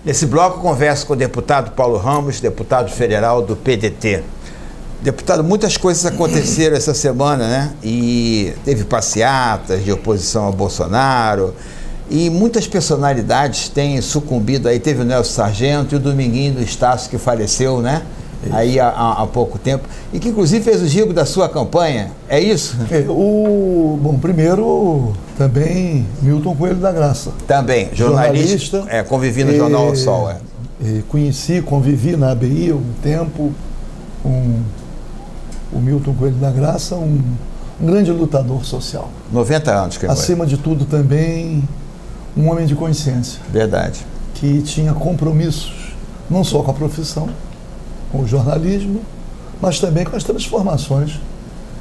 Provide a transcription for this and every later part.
Nesse bloco, converso com o deputado Paulo Ramos, deputado federal do PDT. Deputado, muitas coisas aconteceram essa semana, né? E teve passeatas de oposição a Bolsonaro e muitas personalidades têm sucumbido. Aí teve o Nelson Sargento e o Dominguinho do Estácio, que faleceu, né? Isso. Aí há pouco tempo. E que inclusive fez o gigo da sua campanha. É isso? Bom, primeiro também Milton Coelho da Graça. Também, jornalista. Convivi no Jornal O Sol. Convivi na ABI há um tempo com o Milton Coelho da Graça, um grande lutador social. 90 anos que acima de tudo também um homem de consciência. Verdade. Que tinha compromissos, não só com a profissão, com o jornalismo, mas também com as transformações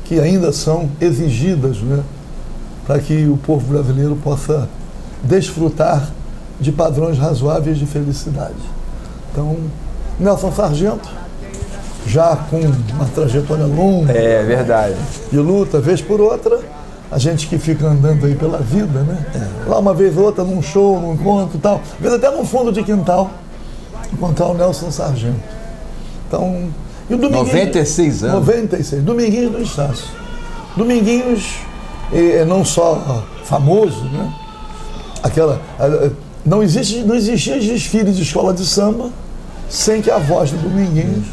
que ainda são exigidas, né, para que o povo brasileiro possa desfrutar de padrões razoáveis de felicidade. Então, Nelson Sargento, já com uma trajetória longa, verdade, de luta, vez por outra, a gente que fica andando aí pela vida, né? Lá uma vez ou outra, num show, num encontro e tal, às vezes até num fundo de quintal, encontrar o Nelson Sargento. Então, e o Dominguinhos, 96 anos. 96, Dominguinhos do Estácio. Dominguinhos não só famoso, né? Não existia desfile de escola de samba sem que a voz do Dominguinhos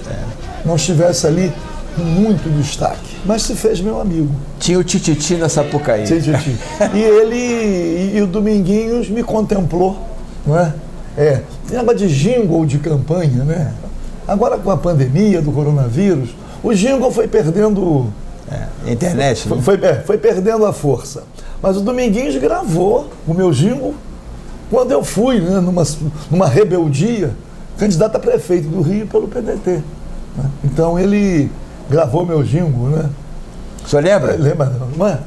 não estivesse ali com muito destaque. Mas se fez meu amigo. Tinha o Tititi na Sapucaí. Tititi. E o Dominguinhos me contemplou, não é? Lembra de jingle de campanha, né? Agora com a pandemia do coronavírus, o jingle foi perdendo... internet, né? Foi perdendo a força. Mas o Dominguinhos gravou o meu jingle quando eu fui, né, numa rebeldia, candidato a prefeito do Rio pelo PDT. Né? Então ele gravou meu jingle, né? O senhor lembra? Lembra, não é?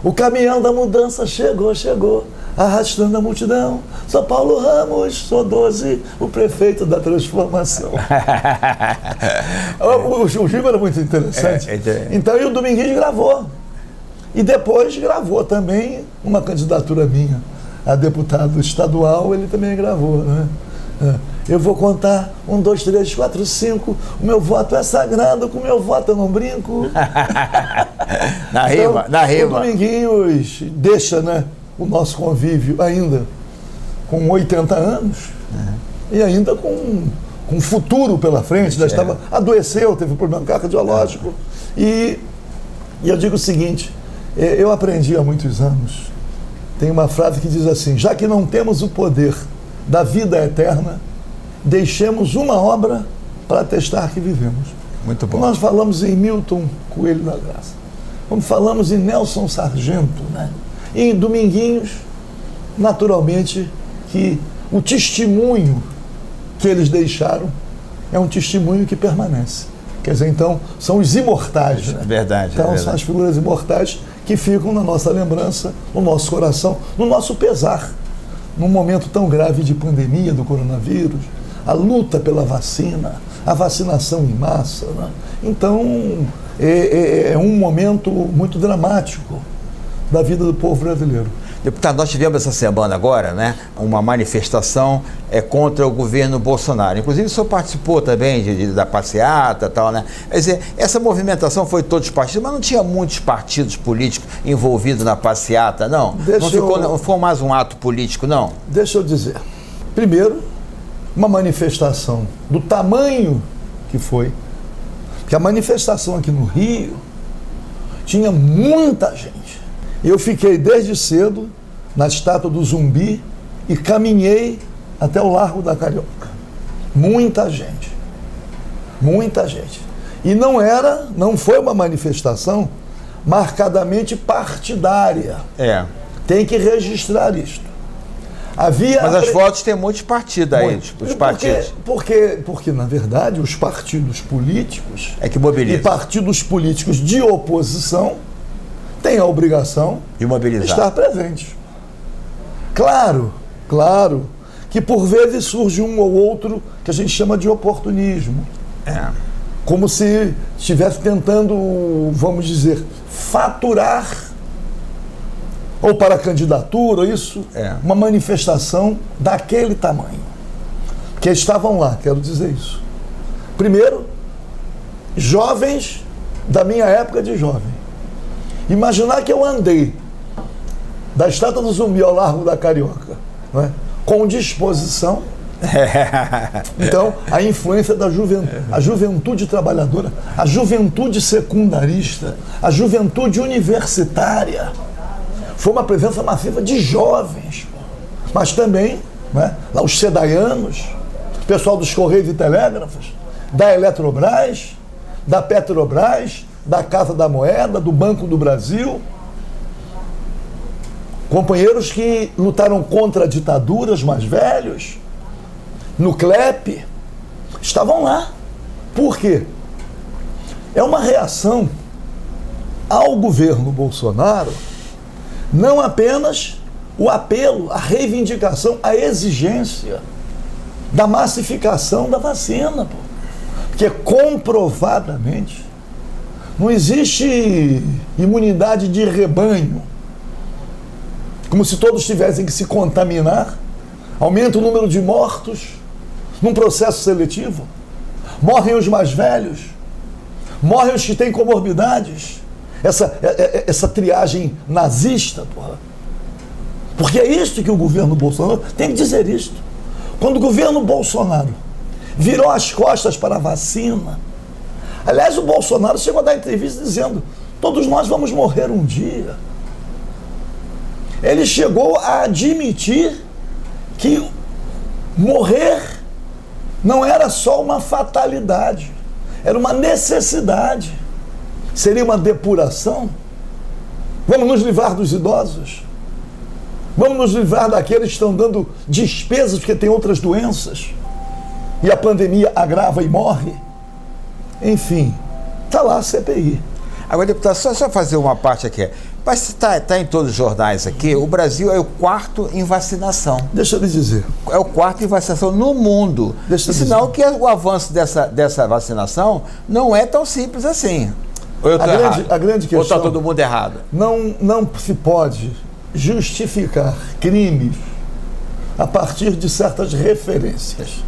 O caminhão da mudança chegou, arrastando a multidão. Sou Paulo Ramos, sou 12, o prefeito da transformação. O jingle era muito interessante. Então, e o Dominguinhos gravou. E depois gravou também uma candidatura minha a deputado estadual, ele também gravou, né? Eu vou contar 1, 2, 3, 4, 5. O meu voto é sagrado, com o meu voto eu não brinco. Na rima. O Dominguinhos deixa, né, o nosso convívio ainda com 80 anos e ainda com um futuro pela frente. Adoeceu, teve um problema cardiológico. E eu digo o seguinte, eu aprendi há muitos anos, tem uma frase que diz assim: já que não temos o poder da vida eterna, deixemos uma obra para atestar que vivemos. Muito bom. Nós falamos em Milton Coelho da Graça, como falamos em Nelson Sargento, né? E em Dominguinhos, naturalmente, que o testemunho que eles deixaram é um testemunho que permanece. Quer dizer, então, são os imortais, né? Verdade. Então, são as figuras imortais que ficam na nossa lembrança, no nosso coração, no nosso pesar. Num momento tão grave de pandemia do coronavírus, a luta pela vacina, a vacinação em massa, né? Então, é um momento muito dramático da vida do povo brasileiro. Deputado, nós tivemos essa semana agora, né, uma manifestação contra o governo Bolsonaro. Inclusive, o senhor participou também da passeata e tal, né? Quer dizer, essa movimentação foi de todos os partidos, mas não tinha muitos partidos políticos envolvidos na passeata, não? Não foi mais um ato político, não? Deixa eu dizer. Primeiro, uma manifestação do tamanho que foi, porque a manifestação aqui no Rio tinha muita gente. Eu fiquei desde cedo na estátua do Zumbi e caminhei até o Largo da Carioca. Muita gente. Muita gente. E não foi uma manifestação marcadamente partidária. Tem que registrar isto. Mas as fotos têm muitos partidos aí, os partidos. Porque, na verdade, os partidos políticos que mobilizam. E partidos políticos de oposição têm a obrigação de mobilizar, estar presentes. Claro que por vezes surge um ou outro que a gente chama de oportunismo. Como se estivesse tentando, vamos dizer, faturar, ou para a candidatura, uma manifestação daquele tamanho. que estavam lá, quero dizer isso. Primeiro, jovens da minha época de jovem. Imaginar que eu andei da Estátua do Zumbi ao Largo da Carioca, não é? Com disposição. Então, a influência da juventude, a juventude trabalhadora, a juventude secundarista, a juventude universitária. Foi uma presença massiva de jovens, mas também, né, lá os sedaianos, o pessoal dos Correios e Telégrafos, da Eletrobras, da Petrobras, da Casa da Moeda, do Banco do Brasil. Companheiros que lutaram contra ditaduras, mais velhos, no CLEP, estavam lá. Por quê? É uma reação ao governo Bolsonaro, não apenas o apelo, a reivindicação, a exigência da massificação da vacina, pô. Porque comprovadamente não existe imunidade de rebanho, como se todos tivessem que se contaminar. Aumenta o número de mortos num processo seletivo. Morrem os mais velhos, morrem os que têm comorbidades. Essa triagem nazista, porra. Porque é isto que o governo Bolsonaro tem que dizer isto. Quando o governo Bolsonaro virou as costas para a vacina, aliás, o Bolsonaro chegou a dar entrevista dizendo: todos nós vamos morrer um dia. Ele chegou a admitir que morrer não era só uma fatalidade, era uma necessidade. Seria uma depuração. Vamos nos livrar dos idosos. Vamos nos livrar daqueles que estão dando despesas porque tem outras doenças. E a pandemia agrava e morre. Enfim, está lá a CPI. Agora, deputado, só fazer uma parte aqui. Mas está em todos os jornais aqui, o Brasil é o quarto em vacinação. Deixa eu lhe dizer. É o quarto em vacinação no mundo. Sinal que o avanço dessa vacinação não é tão simples assim. Ou eu estou errado? A grande questão, ou está todo mundo errado? Não se pode justificar crimes a partir de certas referências.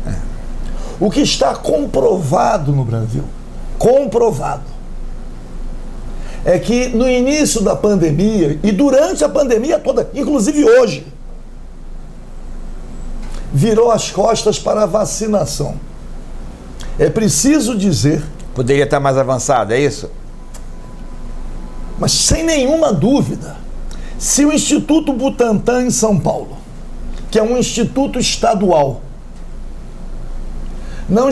O que está comprovado no Brasil, é que no início da pandemia e durante a pandemia toda, inclusive hoje, virou as costas para a vacinação. É preciso dizer... Poderia estar mais avançado, é isso? Mas sem nenhuma dúvida, se o Instituto Butantan em São Paulo, que é um instituto estadual, não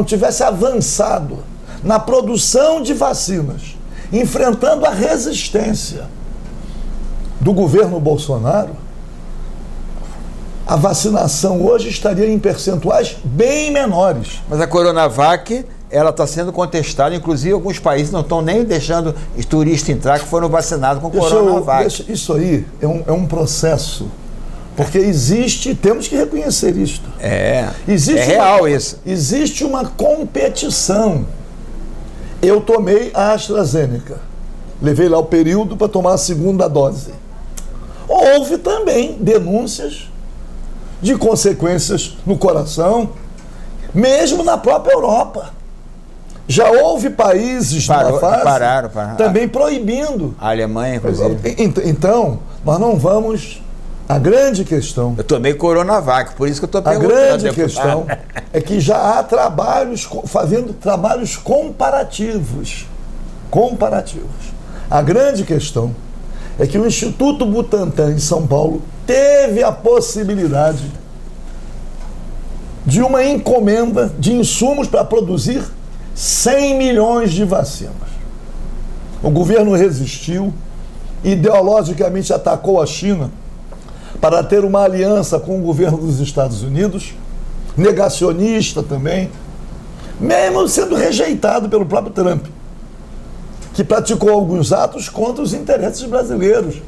tivesse avançado na produção de vacinas, enfrentando a resistência do governo Bolsonaro, a vacinação hoje estaria em percentuais bem menores. Mas a Coronavac, ela está sendo contestada, inclusive alguns países não estão nem deixando os turistas entrar que foram vacinados com Coronavac. Isso aí é um processo, porque temos que reconhecer isto. É real isso. Existe uma competição. Eu tomei a AstraZeneca, levei lá o período para tomar a segunda dose. Houve também denúncias de consequências no coração, mesmo na própria Europa. Já houve países pararam. Também proibindo. A Alemanha, inclusive. Então, nós não vamos... A grande questão... Eu tomei Coronavac, por isso que eu estou perguntando. A grande questão é que já há fazendo trabalhos comparativos. A grande questão é que o Instituto Butantan em São Paulo teve a possibilidade de uma encomenda de insumos para produzir 100 milhões de vacinas. O governo resistiu, ideologicamente atacou a China para ter uma aliança com o governo dos Estados Unidos, negacionista também, mesmo sendo rejeitado pelo próprio Trump, que praticou alguns atos contra os interesses brasileiros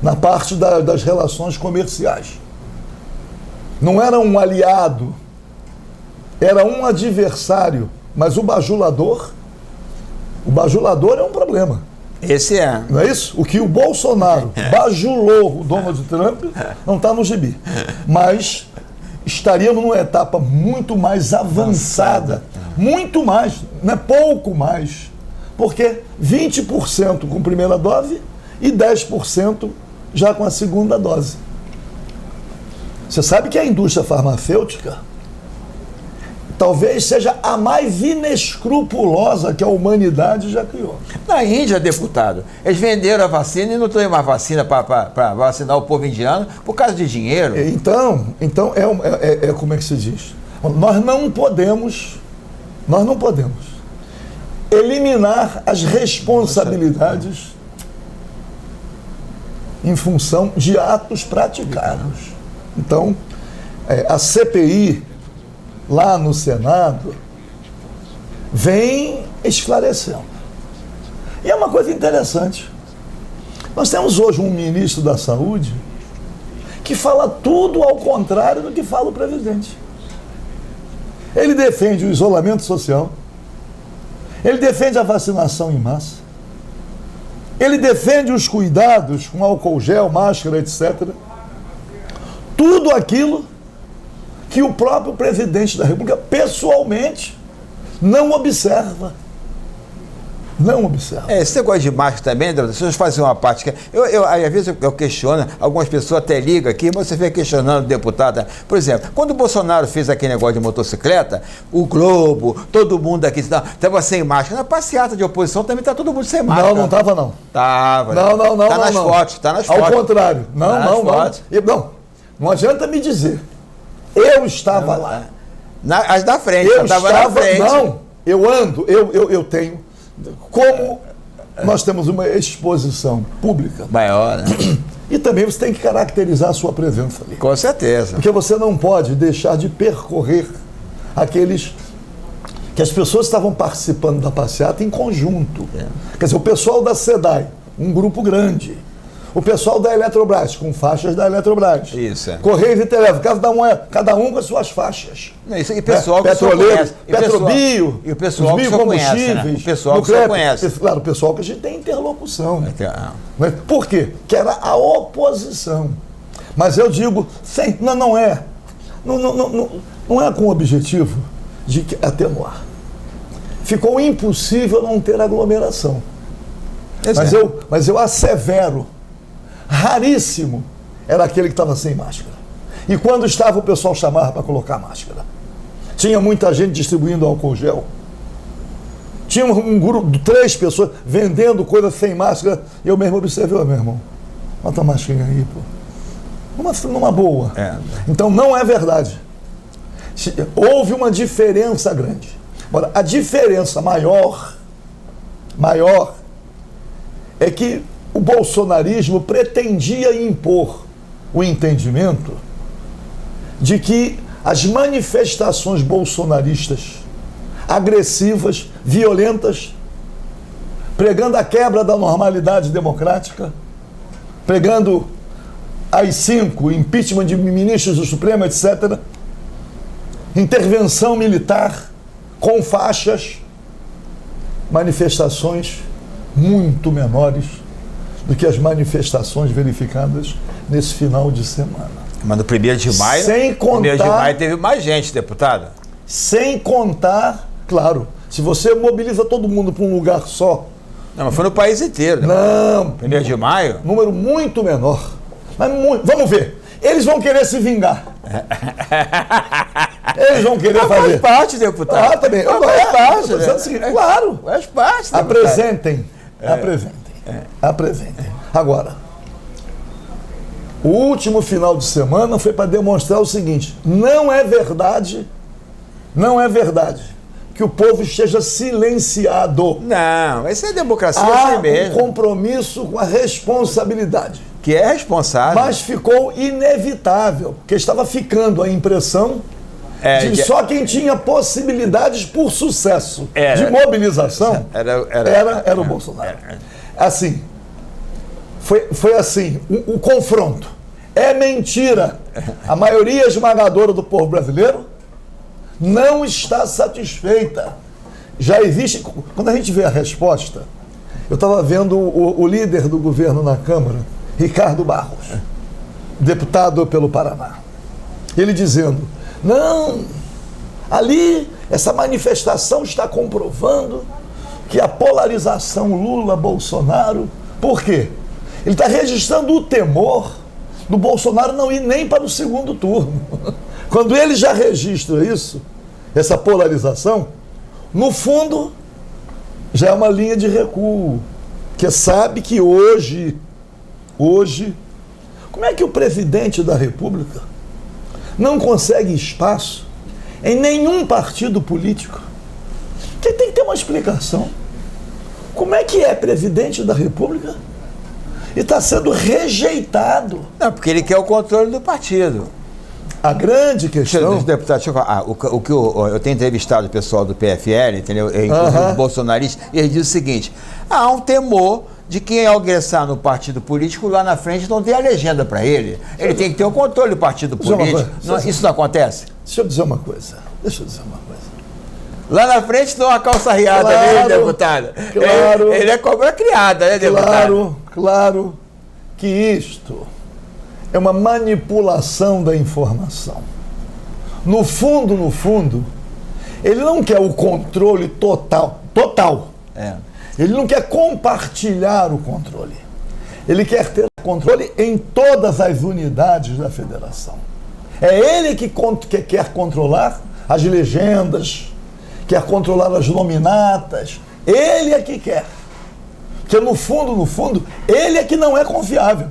na parte das relações comerciais. Não era um aliado, era um adversário, mas o bajulador é um problema. Esse é. Não é isso? O que o Bolsonaro bajulou o Donald Trump não está no gibi. Mas estaríamos numa etapa muito mais avançada. Muito mais, não é pouco mais. Porque 20% com primeira dose e 10% já com a segunda dose. Você sabe que a indústria farmacêutica talvez seja a mais inescrupulosa que a humanidade já criou. Na Índia, deputado, eles venderam a vacina e não tem mais vacina para vacinar o povo indiano por causa de dinheiro. Então como é que se diz? Nós não podemos eliminar as responsabilidades em função de atos praticados. Então, a CPI lá no Senado vem esclarecendo. E é uma coisa interessante. Nós temos hoje um ministro da Saúde que fala tudo ao contrário do que fala o presidente. Ele defende o isolamento social, ele defende a vacinação em massa, ele defende os cuidados com álcool gel, máscara, etc. Tudo aquilo que o próprio presidente da República, pessoalmente, não observa. Não observa. Esse negócio de máscara também, André, deixa eu fazer uma parte. Às vezes eu questiono, algumas pessoas até ligam aqui, mas você vem questionando o deputado. Por exemplo, quando o Bolsonaro fez aquele negócio de motocicleta, o Globo, todo mundo aqui estava sem máscara. Na passeata de oposição também está todo mundo sem máscara. Não estava não. Estava. Não. Está nas fotos, está nas fotos. fotos. Ao contrário. Não adianta me dizer. Eu estava lá. As da frente, eu estava na frente. Não, eu tenho. Como nós temos uma exposição pública maior, né? E também você tem que caracterizar a sua presença ali. Com certeza. Porque você não pode deixar de percorrer aqueles que as pessoas estavam participando da passeata em conjunto. Quer dizer, o pessoal da SEDAI, um grupo grande. O pessoal da Eletrobras, com faixas da Eletrobras. Isso. Correios e Telégrafo, cada um com as suas faixas. Isso, e pessoal que petroleiro, Petrobio, e o pessoal os que biocombustíveis. Conhece, né? O pessoal que você conhece. Claro, o pessoal que a gente tem interlocução. Por quê? Que era a oposição. Mas eu digo, não é com o objetivo de atenuar. Ficou impossível não ter aglomeração. Mas eu assevero, raríssimo era aquele que estava sem máscara. E quando estava, o pessoal chamava para colocar máscara. Tinha muita gente distribuindo álcool gel. Tinha um grupo de 3 pessoas vendendo coisas sem máscara. E eu mesmo observei, meu irmão, bota a máscara aí, pô. Numa boa. Então não é verdade. Houve uma diferença grande. Agora, a diferença maior é que o bolsonarismo pretendia impor o entendimento de que as manifestações bolsonaristas agressivas, violentas, pregando a quebra da normalidade democrática, pregando AI-5, impeachment de ministros do Supremo, etc., intervenção militar com faixas, manifestações muito menores do que as manifestações verificadas nesse final de semana. Mas no 1º de maio, sem contar, 1º de maio teve mais gente, deputado. Sem contar, claro, se você mobiliza todo mundo para um lugar só. Não, mas foi no país inteiro. Né? Não. 1º de maio? Número muito menor. Mas vamos ver. Eles vão querer se vingar. Eles vão querer fazer. Faz parte, deputado. Também. Faz parte. Claro. Faz parte. Apresentem. Apresentem. Agora, o último final de semana foi para demonstrar o seguinte: não é verdade que o povo esteja silenciado. Não, isso é democracia assim mesmo. Um compromisso com a responsabilidade. Que é responsável. Mas ficou inevitável, porque estava ficando a impressão de só quem tinha possibilidades por sucesso de mobilização era o Bolsonaro. Assim, foi assim, o confronto. É mentira. A maioria esmagadora do povo brasileiro não está satisfeita. Já existe, quando a gente vê a resposta, eu estava vendo o líder do governo na Câmara, Ricardo Barros, deputado pelo Paraná. Ele dizendo, não, ali essa manifestação está comprovando que a polarização Lula-Bolsonaro, por quê? Ele está registrando o temor do Bolsonaro não ir nem para o segundo turno. Quando ele já registra isso, essa polarização, no fundo, já é uma linha de recuo, que sabe que hoje, como é que o presidente da República não consegue espaço em nenhum partido político? Porque tem que ter uma explicação. Como é que é presidente da República e está sendo rejeitado? Não, porque ele quer o controle do partido. A grande questão... Deputado, deixa eu falar. Eu tenho entrevistado o pessoal do PFL, entendeu? Inclusive os bolsonaristas, e eles dizem o seguinte: há um temor de quem ao ingressar no partido político, lá na frente não tem a legenda para ele. Ele tem que ter o controle do partido político. Isso não acontece? Deixa eu dizer uma coisa. Lá na frente não há calça riada, né, deputado? Claro. Ele é cobra criada, né, deputado? Claro que isto é uma manipulação da informação. No fundo, ele não quer o controle total. Ele não quer compartilhar o controle. Ele quer ter controle em todas as unidades da federação. É ele que quer controlar as legendas, quer controlar as nominatas. Ele é que quer. Porque no fundo, ele é que não é confiável.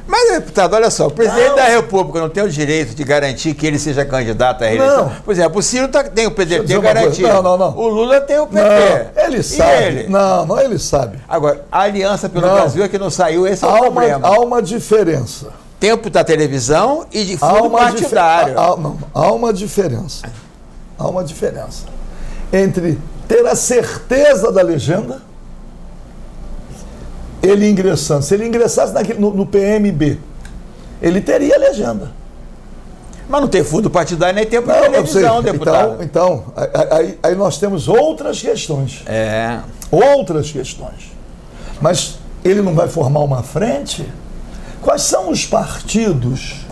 Mas, deputado, olha só, o presidente da República não tem o direito de garantir que ele seja candidato à reeleição? Não. Por exemplo, o Ciro tem o PDT garantido. Não. O Lula tem o PT. Não, ele sabe. Ele? Não, ele sabe. Agora, a Aliança pelo Brasil é que não saiu, esse é o problema. Há uma diferença. Tempo da televisão e de fundo partidário. Há uma diferença. Há uma diferença entre ter a certeza da legenda, ele ingressando. Se ele ingressasse no PMB, ele teria legenda. Mas não tem fundo partidário nem tempo de televisão, deputado. Então, aí nós temos outras questões. Outras questões. Mas ele não vai formar uma frente? Quais são os partidos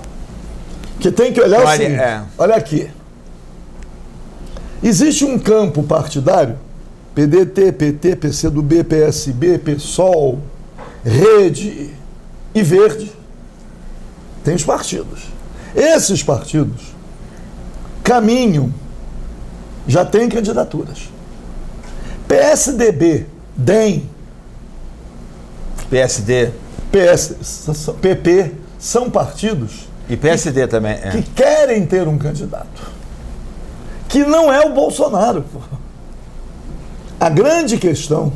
que tem que olhar assim? Olha aqui. Existe um campo partidário, PDT, PT, PCdoB, PSB, PSOL, Rede e Verde. Tem os partidos. Esses partidos caminham, já têm candidaturas. PSDB, DEM, PSD, PP, são partidos... E PSD também. Que querem ter um candidato. Que não é o Bolsonaro. A grande questão,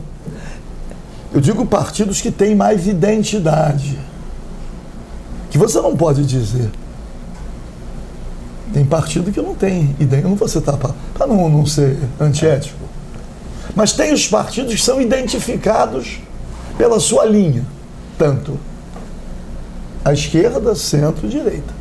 eu digo partidos que têm mais identidade. Que você não pode dizer. Tem partido que não tem ideia. Eu não vou citar para não ser antiético. Mas tem os partidos que são identificados pela sua linha. Tanto a esquerda, centro e direita.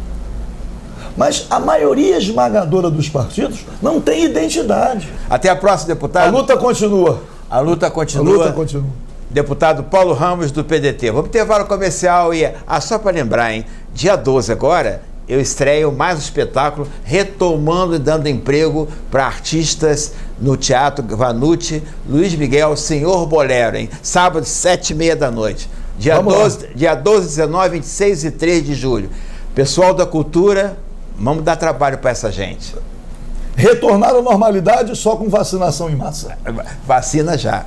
Mas a maioria esmagadora dos partidos não tem identidade. Até a próxima, deputado. A luta continua. A luta continua. Deputado Paulo Ramos, do PDT. Vamos ter intervalo comercial e... só para lembrar, hein? Dia 12 agora, eu estreio mais um espetáculo retomando e dando emprego para artistas no Teatro Vanucci, Luiz Miguel, Senhor Bolero, hein? Sábado, 7h30 da noite. Dia 12, 19, 26 e 3 de julho. Pessoal da cultura, vamos dar trabalho para essa gente. Retornar à normalidade só com vacinação em massa. Vacina já.